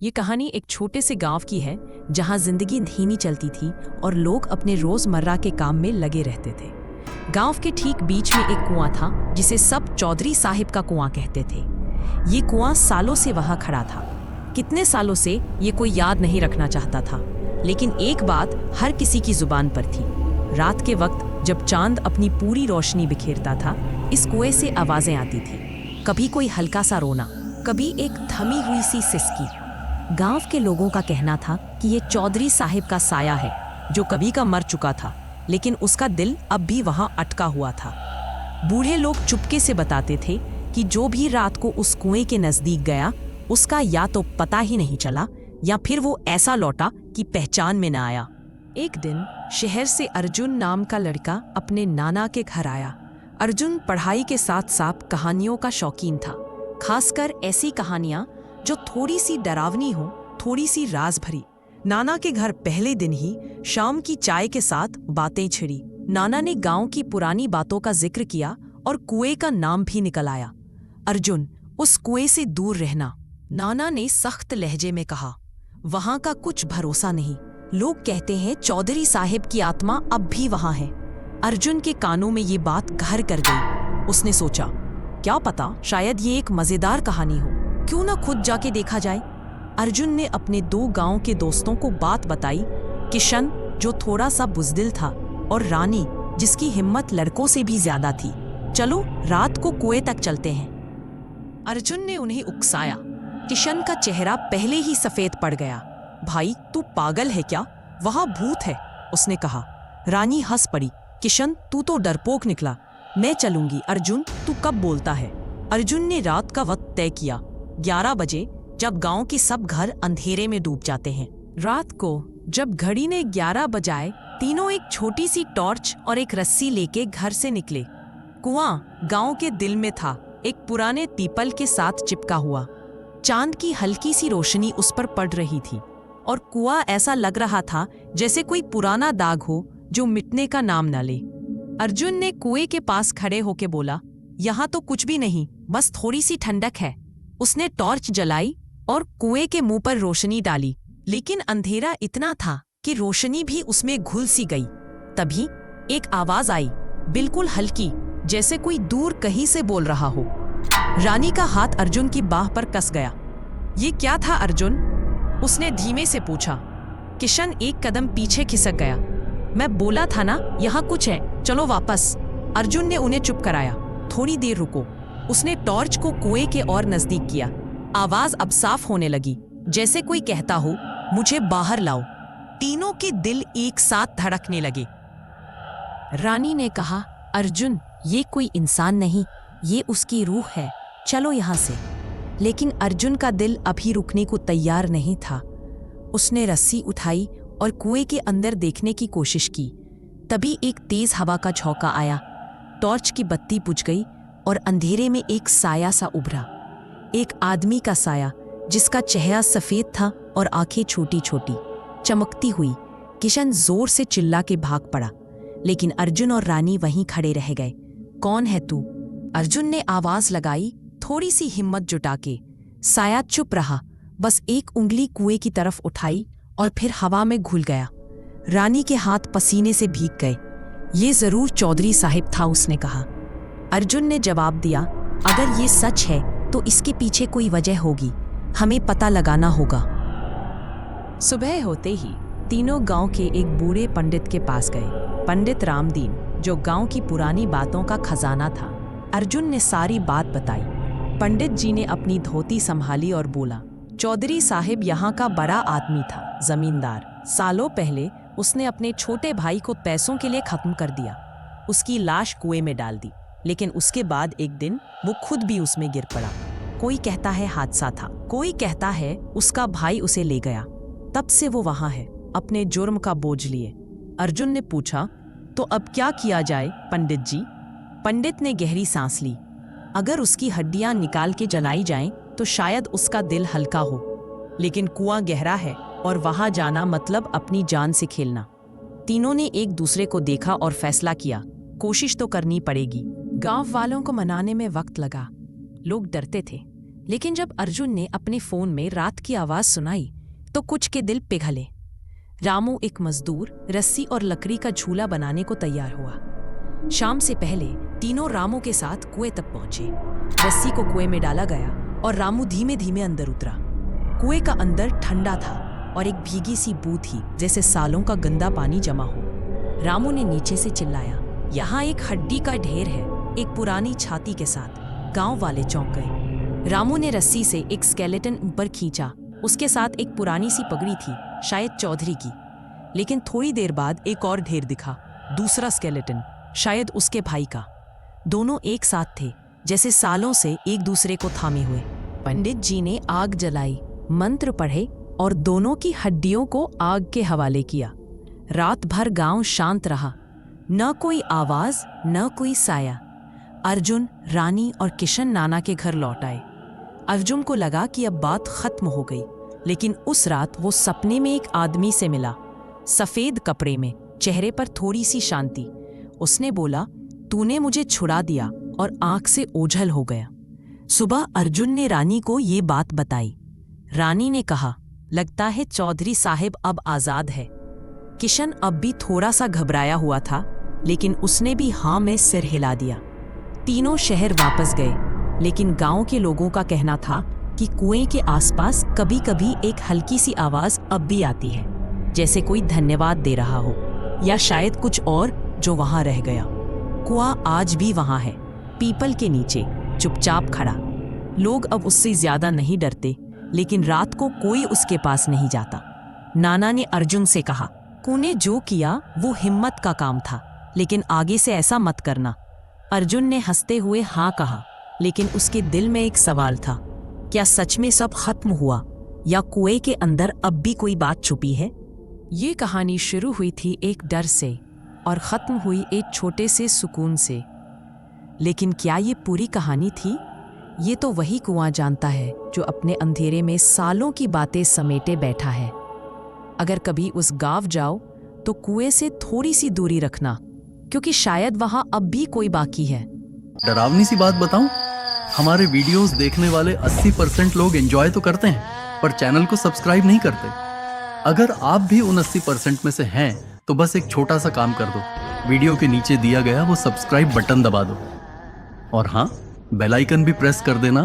ये कहानी एक छोटे से गांव की है जहां जिंदगी धीमी चलती थी और लोग अपने रोजमर्रा के काम में लगे रहते थे। गांव के ठीक बीच में एक कुआं था जिसे सब चौधरी साहिब का कुआं कहते थे। ये कुआं सालों से वहां खड़ा था। कितने सालों से ये कोई याद नहीं रखना चाहता था, लेकिन एक बात हर किसी की जुबान पर थी। रात के वक्त जब चांद अपनी पूरी रोशनी बिखेरता था, इस कुएं से आवाजें आती थी। कभी कोई हल्का सा रोना, कभी एक थमी हुई सी सिसकी। गांव के लोगों का कहना था कि ये चौधरी साहिब का साया है जो कभी का मर चुका था, लेकिन उसका दिल अब भी वहां अटका हुआ था। बूढ़े लोग चुपके से बताते थे कि जो भी रात को उस कुएं के नजदीक गया, उसका या तो पता ही नहीं चला या फिर वो ऐसा लौटा कि पहचान में न आया। एक दिन शहर से अर्जुन नाम का लड़का अपने नाना के घर आया। अर्जुन पढ़ाई के साथ साथ कहानियों का शौकीन था, खासकर ऐसी कहानियां जो थोड़ी सी डरावनी हो, थोड़ी सी राज भरी। नाना के घर पहले दिन ही शाम की चाय के साथ बातें छिड़ी। नाना ने गांव की पुरानी बातों का जिक्र किया और कुएं का नाम भी निकल आया। अर्जुन, उस कुएं से दूर रहना, नाना ने सख्त लहजे में कहा। वहां का कुछ भरोसा नहीं। लोग कहते हैं चौधरी साहिब की आत्मा अब भी वहां है। अर्जुन के कानों में ये बात घर कर गई। उसने सोचा, क्या पता शायद ये एक मजेदार कहानी हो, क्यों ना खुद जाके देखा जाए। अर्जुन ने अपने 2 गांव के दोस्तों को बात बताई। किशन, जो थोड़ा सा बुजदिल था, और रानी, जिसकी हिम्मत लड़कों से भी ज्यादा थी। चलो रात को कुएं तक चलते हैं। अर्जुन ने उन्हें उकसाया। किशन का चेहरा पहले ही सफेद पड़ गया। भाई, तू पागल है क्या? वहां भूत है, उसने कहा। रानी हंस पड़ी। किशन, तू तो डरपोक निकला। मैं चलूंगी। अर्जुन, तू कब बोलता है? अर्जुन ने रात का वक्त तय किया, 11 बजे, जब गांव के सब घर अंधेरे में डूब जाते हैं। रात को जब घड़ी ने 11 बजाए, तीनों एक छोटी सी टॉर्च और एक रस्सी लेके घर से निकले। कुआं गांव के दिल में था, एक पुराने पीपल के साथ चिपका हुआ। चांद की हल्की सी रोशनी उस पर पड़ रही थी और कुआं ऐसा लग रहा था जैसे कोई पुराना दाग हो जो मिटने का नाम न ले। अर्जुन ने कुएं के पास खड़े होके बोला, यहाँ तो कुछ भी नहीं, बस थोड़ी सी ठंडक है। उसने टॉर्च जलाई और कुएं के मुंह पर रोशनी डाली, लेकिन अंधेरा इतना था कि रोशनी भी उसमें घुल सी गई। तभी एक आवाज आई, बिल्कुल हल्की, जैसे कोई दूर कहीं से बोल रहा हो। रानी का हाथ अर्जुन की बाह पर कस गया। ये क्या था अर्जुन? उसने धीमे से पूछा। किशन एक कदम पीछे खिसक गया। मैं बोला था ना, यहाँ कुछ है, चलो वापस। अर्जुन ने उन्हें चुप कराया। थोड़ी देर रुको। उसने टॉर्च को कुएं के और नजदीक किया। आवाज अब साफ होने लगी, जैसे कोई कहता हो, मुझे बाहर लाओ। तीनों के दिल एक साथ धड़कने लगे। रानी ने कहा, अर्जुन, ये कोई इंसान नहीं, ये उसकी रूह है, चलो यहाँ से। लेकिन अर्जुन का दिल अभी रुकने को तैयार नहीं था। उसने रस्सी उठाई और कुएं के अंदर देखने की कोशिश की। तभी एक तेज हवा का झोंका आया। टॉर्च की बत्ती बुझ गई और अंधेरे में एक साया सा उभरा। एक आदमी का साया, जिसका चेहरा सफेद था और आंखें छोटी छोटी, चमकती हुई। किशन जोर से चिल्ला के भाग पड़ा, लेकिन अर्जुन और रानी वहीं खड़े रह गए। कौन है तू? अर्जुन ने आवाज लगाई, थोड़ी सी हिम्मत जुटा के। साया चुप रहा, बस एक उंगली कुएं की तरफ उठाई और फिर हवा में घुल गया। रानी के हाथ पसीने से भीग गए। ये जरूर चौधरी साहिब था, उसने कहा। अर्जुन ने जवाब दिया, अगर ये सच है तो इसके पीछे कोई वजह होगी, हमें पता लगाना होगा। सुबह होते ही तीनों गांव के एक बूढ़े पंडित के पास गए। पंडित रामदीन, जो गांव की पुरानी बातों का खजाना था। अर्जुन ने सारी बात बताई। पंडित जी ने अपनी धोती संभाली और बोला, चौधरी साहिब यहाँ का बड़ा आदमी था, जमींदार। सालों पहले उसने अपने छोटे भाई को पैसों के लिए खत्म कर दिया। उसकी लाश कुएं में डाल दी, लेकिन उसके बाद एक दिन वो खुद भी उसमें गिर पड़ा। कोई कहता है हादसा था, कोई कहता है उसका भाई उसे ले गया। तब से वो वहां है, अपने जुर्म का बोझ लिए। अर्जुन ने पूछा, तो अब क्या किया जाए पंडित जी? पंडित ने गहरी सांस ली। अगर उसकी हड्डियां निकाल के जलाई जाएं तो शायद उसका दिल हल्का हो, लेकिन कुआं गहरा है और वहां जाना मतलब अपनी जान से खेलना। तीनों ने एक दूसरे को देखा और फैसला किया, कोशिश तो करनी पड़ेगी। गांव वालों को मनाने में वक्त लगा। लोग डरते थे, लेकिन जब अर्जुन ने अपने फोन में रात की आवाज सुनाई तो कुछ के दिल पिघले। रामू एक मजदूर रस्सी और लकड़ी का झूला बनाने को तैयार हुआ। शाम से पहले तीनों रामू के साथ कुएं तक पहुंचे। रस्सी को कुएं में डाला गया और रामू धीमे धीमे अंदर उतरा। कुएं का अंदर ठंडा था और एक भीगी सी बू थी, जैसे सालों का गंदा पानी जमा हो। रामू ने नीचे से चिल्लाया, यहाँ एक हड्डी का ढेर है, एक पुरानी छाती के साथ। गांव वाले चौंक गए। रामू ने रस्सी से एक स्केलेटन ऊपर खींचा। उसके साथ एक पुरानी सी पगड़ी थी, शायद चौधरी की। लेकिन थोड़ी देर बाद एक और ढेर दिखा, दूसरा स्केलेटन, शायद उसके भाई का। दोनों एक साथ थे, जैसे सालों से एक दूसरे को थामे हुए। पंडित जी ने आग जलाई, मंत्र पढ़े और दोनों की हड्डियों को आग के हवाले किया। रात भर गांव शांत रहा, न कोई आवाज न कोई साया। अर्जुन, रानी और किशन नाना के घर लौट आए। अर्जुन को लगा कि अब बात खत्म हो गई, लेकिन उस रात वो सपने में एक आदमी से मिला, सफेद कपड़े में, चेहरे पर थोड़ी सी शांति। उसने बोला, तूने मुझे छुड़ा दिया, और आंख से ओझल हो गया। सुबह अर्जुन ने रानी को ये बात बताई। रानी ने कहा, लगता है चौधरी साहिब अब आजाद है। किशन अब भी थोड़ा सा घबराया हुआ था, लेकिन उसने भी हाँ में सिर हिला दिया। तीनों शहर वापस गए, लेकिन गांव के लोगों का कहना था कि कुएं के आसपास कभी कभी एक हल्की सी आवाज अब भी आती है, जैसे कोई धन्यवाद दे रहा हो, या शायद कुछ और जो वहां रह गया। कुआं आज भी वहां है, पीपल के नीचे, चुपचाप खड़ा। लोग अब उससे ज्यादा नहीं डरते, लेकिन रात को कोई उसके पास नहीं जाता। नाना ने अर्जुन से कहा, तूने जो किया वो हिम्मत का काम था, लेकिन आगे से ऐसा मत करना। अर्जुन ने हंसते हुए हाँ कहा, लेकिन उसके दिल में एक सवाल था, क्या सच में सब खत्म हुआ, या कुएं के अंदर अब भी कोई बात छुपी है? ये कहानी शुरू हुई थी एक डर से और खत्म हुई एक छोटे से सुकून से। लेकिन क्या ये पूरी कहानी थी? ये तो वही कुआं जानता है जो अपने अंधेरे में सालों की बातें समेटे बैठा है। अगर कभी उस गांव जाओ तो कुएं से थोड़ी सी दूरी रखना, क्योंकि शायद वहां अब भी कोई बाकी है। डरावनी सी बात बताऊं, हमारे वीडियोस देखने वाले 80% लोग एंजॉय तो करते हैं, पर चैनल को सब्सक्राइब नहीं करते। अगर आप भी उन 80% में से हैं, तो बस एक छोटा सा काम कर दो, वीडियो के नीचे दिया गया वो सब्सक्राइब बटन दबा दो, और हाँ, बेल आइकन भी प्रेस कर देना